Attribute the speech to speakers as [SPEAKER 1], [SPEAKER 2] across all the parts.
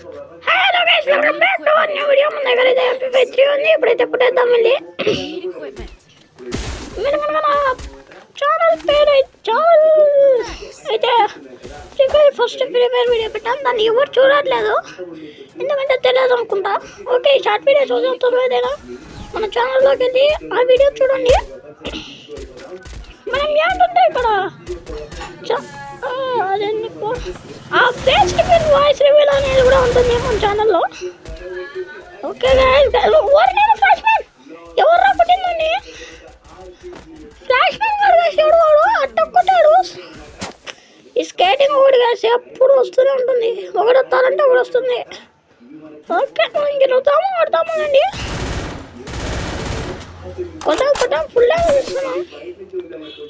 [SPEAKER 1] Hello guys, welcome back to new video. మన దగ్గర అయితే MP3 ఉంది. ఇప్పుడైతే పుట్టేద్దాం వెళ్ళి. మీరు కనుక నా ఛానల్ పేరు అయితే ఫస్ట్ ఫ్రీ ఫైర్ వీడియో పెట్టాను. దాన్ని ఎవరు చూడట్లేదు, ఎందుకంటే తెలియదు అనుకుంటా. ఓకే, షార్ట్ వీడియో చూద్దాం త్వరగా. మన ఛానల్లోకి వెళ్ళి ఆ వీడియో చూడండి. మనం ఏంటంటే ఇక్కడ ఆ ఫేస్ రివీల్, వాయిస్ రివీల్ అనేది కూడా ఉంటుంది మన ఛానల్లో. ఓకే గైస్, ఫ్లాష్ మ్యాన్ ఎవరు రాకుంటుందండి? ఫ్లాష్ మ్యాన్ గారు వేసాడు, వాడు అట్టొక్కటాడు. ఈ స్కేటింగ్ ఒకటి వేసి అప్పుడు వస్తూనే ఉంటుంది. ఒకటి వస్తారంటే ఒకటి వస్తుంది. ఓకే, గెలుగుతాము, ఆడతాము అండి. కొట్టాం ఫుల్ ఇస్తున్నాం.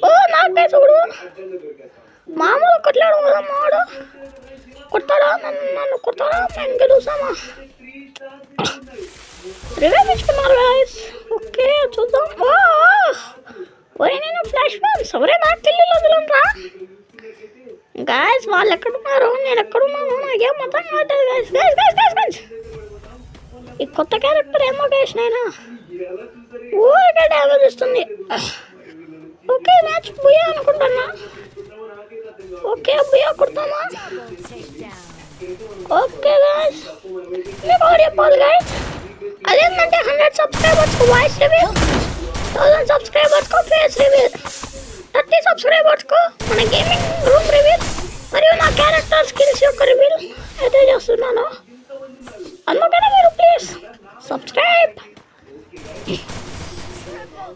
[SPEAKER 1] ఓ నాకే చూడు, మామూలు కొట్టలేడు కదా మాడు. కొట్టాడా నన్ను కొట్టాడా? మేము గెలుస్తామా? రివైవ్ ఇచ్చుకున్నారు గైస్. ఓకే చూద్దాం. ఓరే నేను ఫ్లాష్ మ్యాన్ సవరే నాకు తెలియదు వదలంట్రా గైస్. వాళ్ళు ఎక్కడున్నారు, నేను ఎక్కడున్నాను, నాకేం మొత్తం కావట్లేదు గైస్. గైస్ ఈ కొత్త క్యారెక్టర్ ఏమో గైస్, నైనా ఊరికే డ్యామేజ్ ఇస్తుంది. ఓకే మ్యాచ్ బుయ్యా అనుకుంటున్నా. ఓకే బుయ్యా కొడతామా? ఓకే గైస్, మీకు ఒకటి చెప్పాలి గైస్, అదేంటంటే 100 సబ్స్క్రైబర్స్కు వాయిస్ రివీల్, 1000 సబ్స్క్రైబర్స్కు ఫేస్ రివీల్, 30 సబ్స్క్రైబర్స్కు మన గేమింగ్ రూమ్ రివీల్, మరియు నా క్యారెక్టర్ స్కిల్స్ యొక్క రివీల్ అయితే చేస్తున్నాను. అందుకనే మీరు ప్లీజ్ సబ్స్క్రైబ్.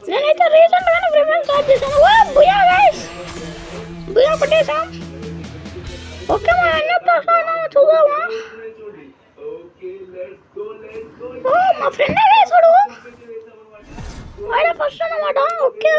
[SPEAKER 1] నేనైతే రీసెంట్గానే ప్రిపేర్ స్టార్ట్ చేశాను. బుయా గైస్, బుయా కొట్టేసాం. ఓకే మా ఎన్నో ప్రశ్న చూద్దామా? మా ఫ్రెండ్ వేసాడు, వాడే ఫస్ట్ అన్నమాట. ఓకే